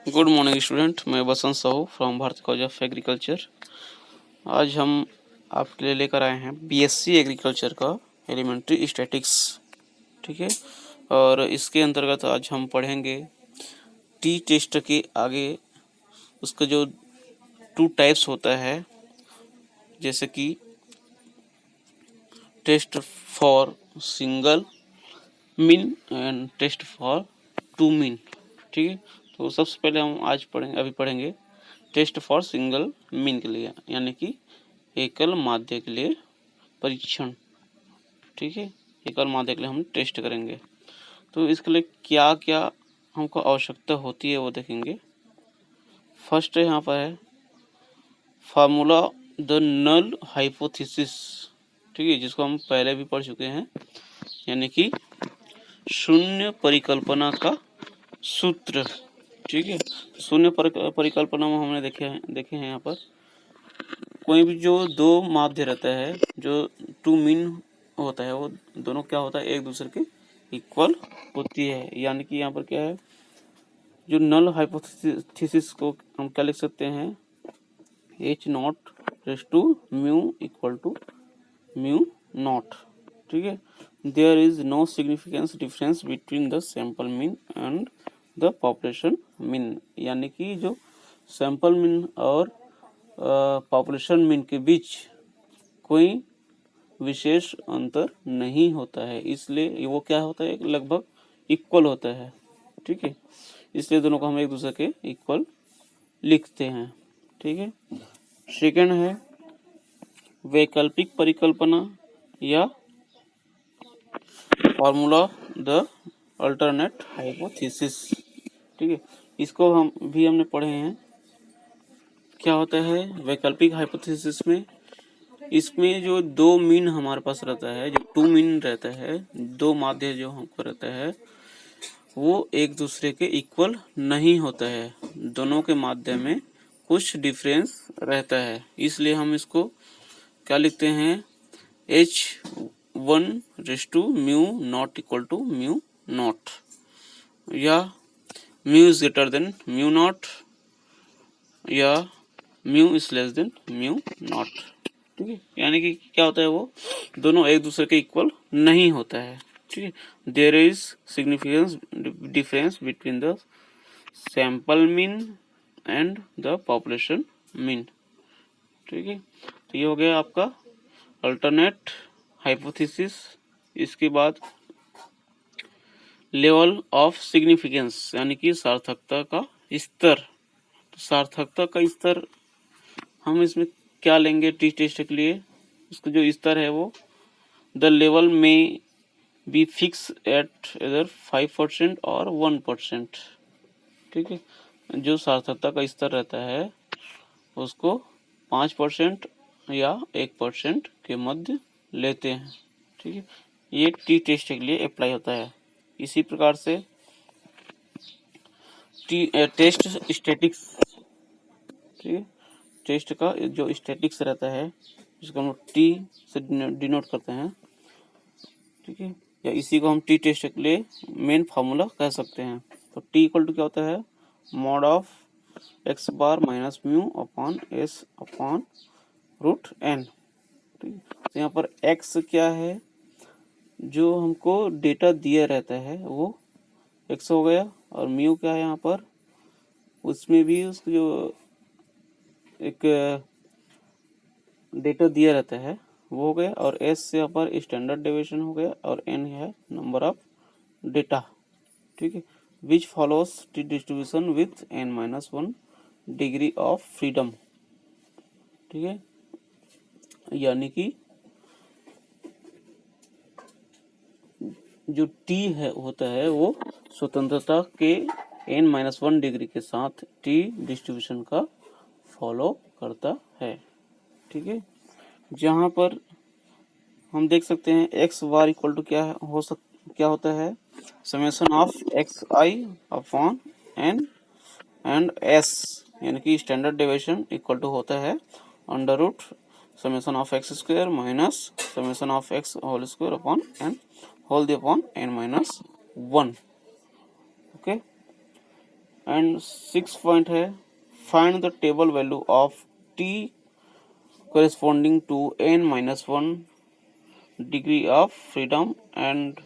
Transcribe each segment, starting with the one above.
Good morning student, मैं Basant Sahu from Bharat college of agriculture. आज हम आपके लिए लेकर आए हैं बीएससी एग्रीकल्चर का एलिमेंट्री स्टैटिक्स। ठीक है, और इसके अंतर्गत आज हम पढ़ेंगे टी टेस्ट के आगे उसका जो 2 टाइप्स होता है, जैसे कि test for single mean and test for 2 mean. ठीक है, तो सबसे पहले हम आज पढ़ेंगे टेस्ट फॉर सिंगल मीन के लिए, यानी कि एकल माध्य के लिए परीक्षण। ठीक है, एकल माध्य के लिए हम टेस्ट करेंगे। तो इसके लिए क्या क्या हमको आवश्यकता होती है वो देखेंगे। फर्स्ट यहाँ पर है फार्मूला द नल हाइपोथेसिस। ठीक है, जिसको हम पहले भी पढ़ चुके हैं, यानी कि शून्य परिकल्पना का सूत्र। ठीक है, शून्य परिकल्पना में हमने देखे हैं यहाँ पर कोई भी जो 2 माध्य रहता है, जो 2 मीन होता है, वो दोनों क्या होता है, एक दूसरे के इक्वल होती है। यानी कि यहाँ पर क्या है, जो नल हाइपोथेसिस को हम क्या लिख सकते हैं, H0 raise to mu equal to mu not. ठीक है, there is no significance difference between the sample mean and the population mean. यानी कि जो सैंपल मीन और पॉपुलेशन मीन के बीच कोई विशेष अंतर नहीं होता है, इसलिए वो क्या होता है, लगभग इक्वल होता है। ठीक है, इसलिए दोनों को हम एक दूसरे के इक्वल लिखते हैं। ठीक है, सेकंड है वैकल्पिक परिकल्पना या फॉर्मूला द अल्टरनेट हाइपोथेसिस। ठीक है, इसको हमने पढ़े हैं। क्या होता है वैकल्पिक हाइपोथेसिस में, इसमें जो 2 मीन हमारे पास रहता है, जो 2 मीन रहता है, 2 माध्य जो हमको रहता है, वो एक दूसरे के इक्वल नहीं होता है। दोनों के माध्य में कुछ डिफरेंस रहता है, इसलिए हम इसको क्या लिखते हैं, H1 raise to mu not equal to mu not, या mu is greater than mu not, या mu is less than mu not. ठीक है, यानी कि क्या होता है, वो दोनों एक दूसरे के इक्वल नहीं होता है। ठीक है, there is significance difference between the sample mean and the population mean. ठीक है, तो ये हो गया आपका अल्टरनेट हाइपोथेसिस। इसके बाद लेवल ऑफ सिग्निफिकेंस, यानी कि सार्थकता का स्तर। तो सार्थकता का स्तर हम इसमें क्या लेंगे, टी टेस्ट के लिए उसका जो स्तर है, वो द लेवल में बी फिक्स एट इधर 5% और 1%। ठीक है, जो सार्थकता का स्तर रहता है उसको 5% या 1% के मध्य लेते हैं। ठीक है, ये टी टेस्ट के लिए अप्लाई होता है। इसी प्रकार से टेस्ट स्टैटिक्स। ठीक है, टेस्ट का जो स्टैटिक्स रहता है, जिसको हम टी से डिनोट करते हैं। ठीक है, या इसी को हम टी टेस्ट के लिए मेन फार्मूला कह सकते हैं। तो टी इक्वल टू क्या होता है, mod of X bar minus mu upon S upon root N. ठीक है, तो यहाँ पर एक्स क्या है, जो हमको डेटा दिया रहता है वो एक्स हो गया, और म्यू क्या है यहाँ पर, उसमें भी उसको जो एक डेटा दिया रहता है वो हो गया, और एस से यहाँ पर स्टैंडर्ड डेविएशन हो गया, और एन है नंबर ऑफ डेटा। ठीक है, which follows T distribution with n-1 degree of freedom. ठीक है, यानी कि जो टी है होता है वो स्वतंत्रता के n-1 डिग्री के साथ टी डिस्ट्रीब्यूशन का फॉलो करता है। ठीक है, जहाँ पर हम देख सकते हैं एक्स बार इक्वल टू क्या होता है, summation of X I upon N and S, यानी कि स्टैंडर्ड डेविएशन इक्वल टू होता है under root summation of X square minus summation of X whole square upon N whole the upon n-1। Okay, and 6 point है find the table value of T corresponding to n-1 degree of freedom and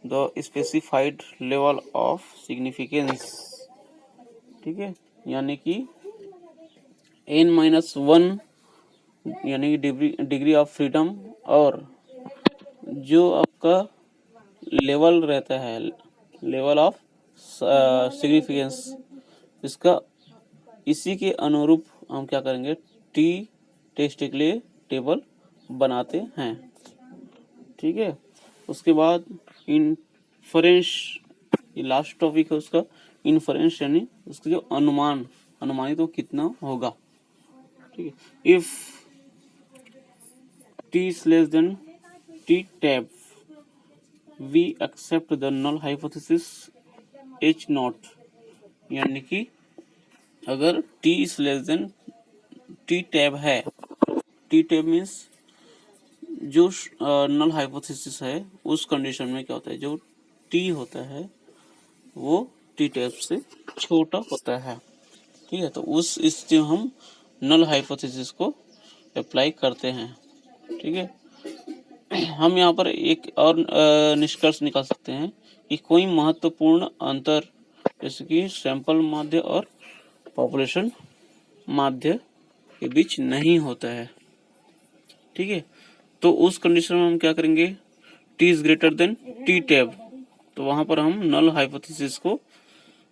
the specified level of significance। ठीक है, यानी कि n-1 यानी कि degree of freedom और जो आपका लेवल रहता है लेवल ऑफ सिग्निफिकेंस, इसका इसी के अनुरूप हम क्या करेंगे, टी टेस्ट के लिए टेबल बनाते हैं। ठीक है, उसके बाद इन्फरेंस, ये लास्ट टॉपिक है उसका, इन्फरेंस यानी उसका जो अनुमानित वो कितना होगा। ठीक है, if T is less than T tab we accept the null hypothesis H naught, यानी कि अगर T is less than T tab है, टी टैब मीन्स जो नल हाइपोथेसिस है उस कंडीशन में क्या होता है, जो टी होता है वो टी टैब से छोटा होता है। ठीक है, तो उस स्थिति में हम नल हाइपोथेसिस को अप्लाई करते हैं। ठीक है, हम यहाँ पर एक और निष्कर्ष निकाल सकते हैं कि कोई महत्वपूर्ण अंतर जैसे कि सैंपल माध्य और पॉपुलेशन माध्य के बीच नहीं होता है। ठीक है, तो उस कंडीशन में हम क्या करेंगे, T is greater than T tab, तो वहां पर हम नल हाइपोथेसिस को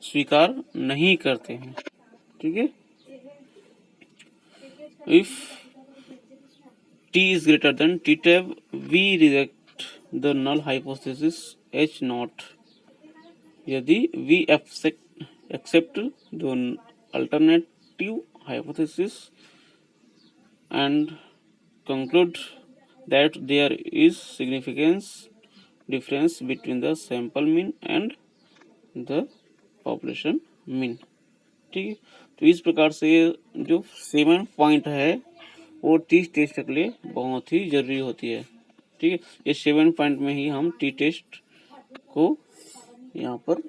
स्वीकार नहीं करते हैं। ठीक है, if T is greater than T tab we reject the null hypothesis H not, यदि we accept the alternative hypothesis and conclude that there is significance difference between the sample mean and the population mean। ठीक है, तो इस प्रकार से जो 7 point है वो टी टेस्ट के लिए बहुत ही जरूरी होती है। ठीक है, ये 7 पॉइंट में ही हम टी टेस्ट को यहाँ पर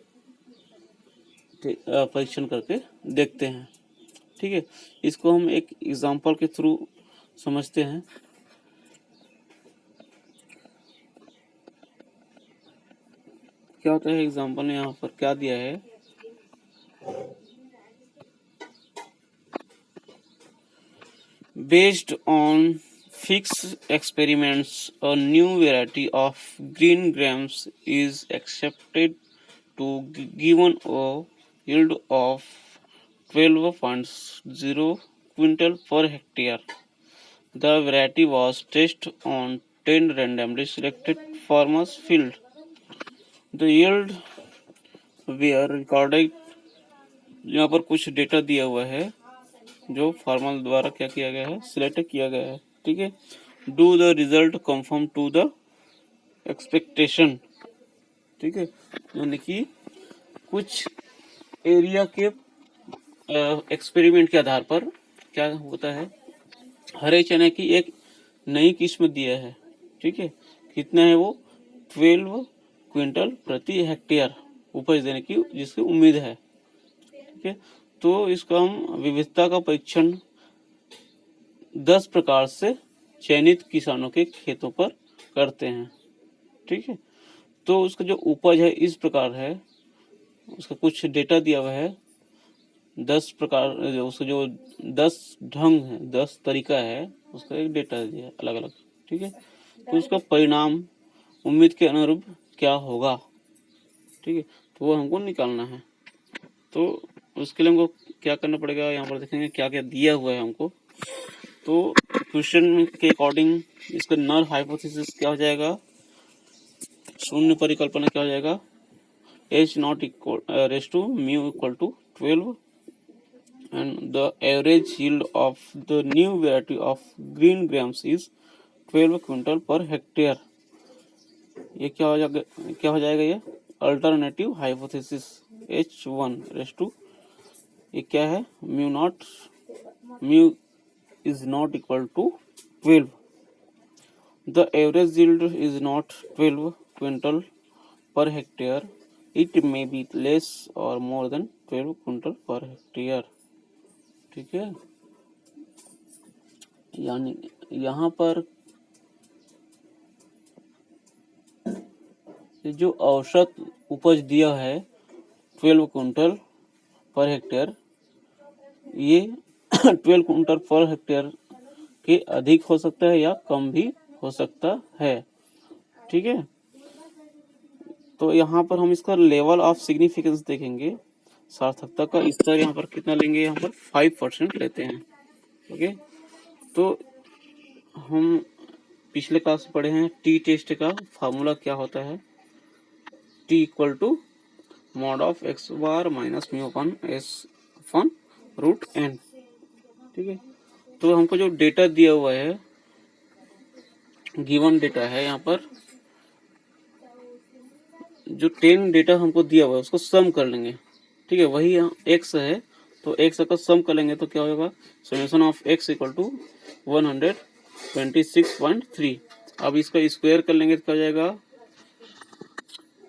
परीक्षण करके देखते हैं। ठीक है, इसको हम एक एग्जाम्पल के थ्रू समझते हैं। क्या होता है, एग्जाम्पल ने यहाँ पर क्या दिया है, based on fix experiments a new variety of green grams is accepted to given a yield of 12.0 quintal per hectare. The variety was tested on 10 randomly selected farmers field। The yield were recorded, यहाँ पर कुछ data दिया हुआ है जो farmer द्वारा क्या किया गया है, सिलेक्ट किया गया है। ठीक है, do the result confirm to the expectation. ठीक है, यानी कि कुछ एरिया के एक्सपेरिमेंट के आधार पर क्या होता है, हरे चने की एक नई किस्म दिया है। ठीक है, कितना है वो, 12 क्विंटल प्रति हेक्टेयर उपज देने की जिसकी उम्मीद है। ठीक है, तो इसका हम विविधता का परीक्षण 10 प्रकार से चयनित किसानों के खेतों पर करते हैं। ठीक है, तो उसका जो उपज है इस प्रकार है, उसका कुछ डेटा दिया हुआ है 10 प्रकार, उसका जो 10 ढंग है, 10 तरीका है, उसका एक डेटा दिया है अलग अलग। ठीक है, तो उसका परिणाम उम्मीद के अनुरूप क्या होगा। ठीक है, तो वो हमको निकालना है। तो उसके लिए हमको क्या करना पड़ेगा, यहाँ पर देखेंगे क्या क्या दिया हुआ है हमको। तो क्वेश्चन के अकॉर्डिंग इसका नल हाइपोथेसिस क्या हो जाएगा, शून्य परिकल्पना क्या हो जाएगा, H naught equal raise to mu equal to 12 and the average yield of the new variety of green grams is 12 quintal per hectare. ये क्या हो जाएगा ये alternative hypothesis H1 raise to, ये क्या है, mu is not equal to 12। The average yield is not 12 quintal per hectare it may be less और more than 12 quintal per hectare. ठीक है, यानी यहाँ पर जो औसत उपज दिया है 12 क्विंटल पर हेक्टेयर, ये 12 क्विंटल पर हेक्टेयर के अधिक हो सकता है या कम भी हो सकता है। ठीक है, तो यहाँ पर हम इसका लेवल ऑफ सिग्निफिकेंस देखेंगे, सार्थकता का स्तर यहाँ पर कितना लेंगे, यहाँ पर 5% लेते हैं। ओके, तो हम पिछले क्लास में पढ़े हैं टी टेस्ट का फार्मूला क्या होता है, T equal to mod of X bar minus mu upon S upon root N. ठीक है, तो हमको जो डेटा दिया हुआ है, गिवन डेटा है, यहाँ पर जो 10 डेटा हमको दिया हुआ है उसको सम कर लेंगे। ठीक है, वही यहाँ x है, तो x का सम कर लेंगे तो क्या होगा, summation of x equal to 126.3। अब इसका स्क्वायर कर लेंगे तो क्या हो जाएगा,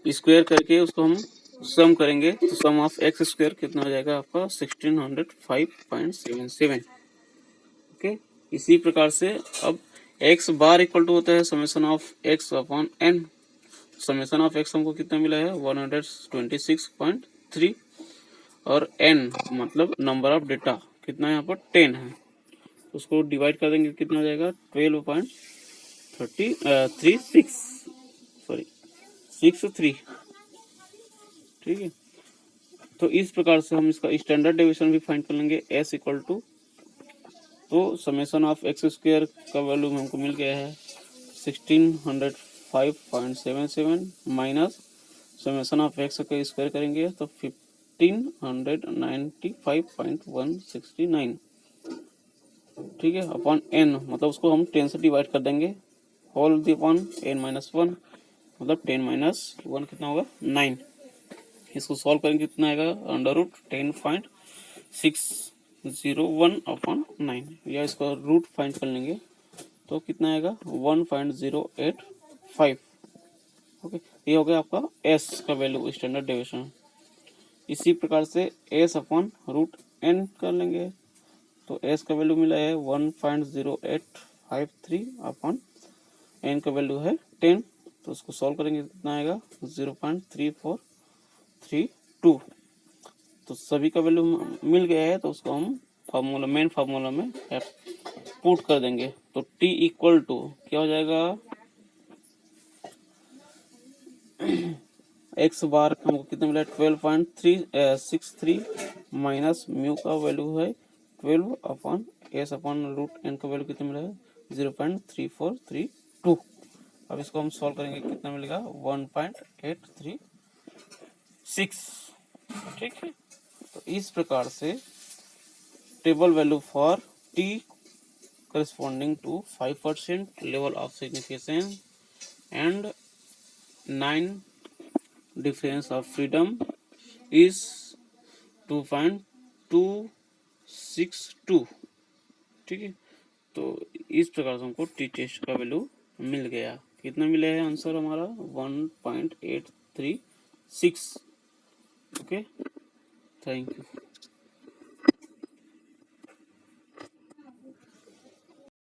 स्क्वायर करके उसको हम सम करेंगे तो सम ऑफ x स्क्वायर कितना हो जाएगा आपका 1605.77। ओके, इसी प्रकार से अब x बार इक्वल टू होता है summation of x upon n। Summation of x हमको कितना मिला है 126.3 और n मतलब नंबर ऑफ डेटा कितना है यहाँ पर 10 है, उसको डिवाइड कर देंगे कितना हो जाएगा 12.63। ठीक है, तो इस प्रकार से हम इसका स्टैंडर्ड डेविएशन भी फाइंड कर लेंगे s इक्वल टू, तो समेशन ऑफ x स्क्वायर का वैल्यू हमको मिल गया है 1605.77 माइनस समेशन ऑफ x का स्क्वायर करेंगे तो 1595.169। ठीक है, अपॉन n मतलब उसको हम 10 से डिवाइड कर देंगे, whole the upon n minus 1 मतलब 10 माइनस 1 कितना होगा 9। इसको सॉल्व करेंगे कितना आएगा अंडर रूट 10.601 अपॉन 9, या इसका रूट फाइंड कर लेंगे तो कितना आएगा 1.085। ओके, ये हो गया आपका s का वैल्यू स्टैंडर्ड डेविएशन। इसी प्रकार से s अपॉन रूट n कर लेंगे तो s का वैल्यू मिला है 1.0853 अपॉन n का वैल्यू है 10, तो उसको सॉल्व करेंगे कितना आएगा 0.3432। तो सभी का वैल्यू मिल गया है तो उसको हम फार्मूला मेन फार्मूला में पुट कर देंगे, तो t इक्वल टू क्या हो जाएगा x बार हमको कितना मिला 12.363 माइनस म्यू का वैल्यू है 12 upon s upon root n का वैल्यू कितना मिला है 0.3432। अब इसको हम सॉल्व करेंगे कितना मिलेगा 1.836। ठीक है, तो इस प्रकार से table value for t corresponding to 5% level of significance and 9 difference of freedom is 2.262। ठीक है, तो इस प्रकार से हमको टी टेस्ट का वैल्यू मिल गया, कितना मिला है आंसर हमारा 1.836। Okay, thank you.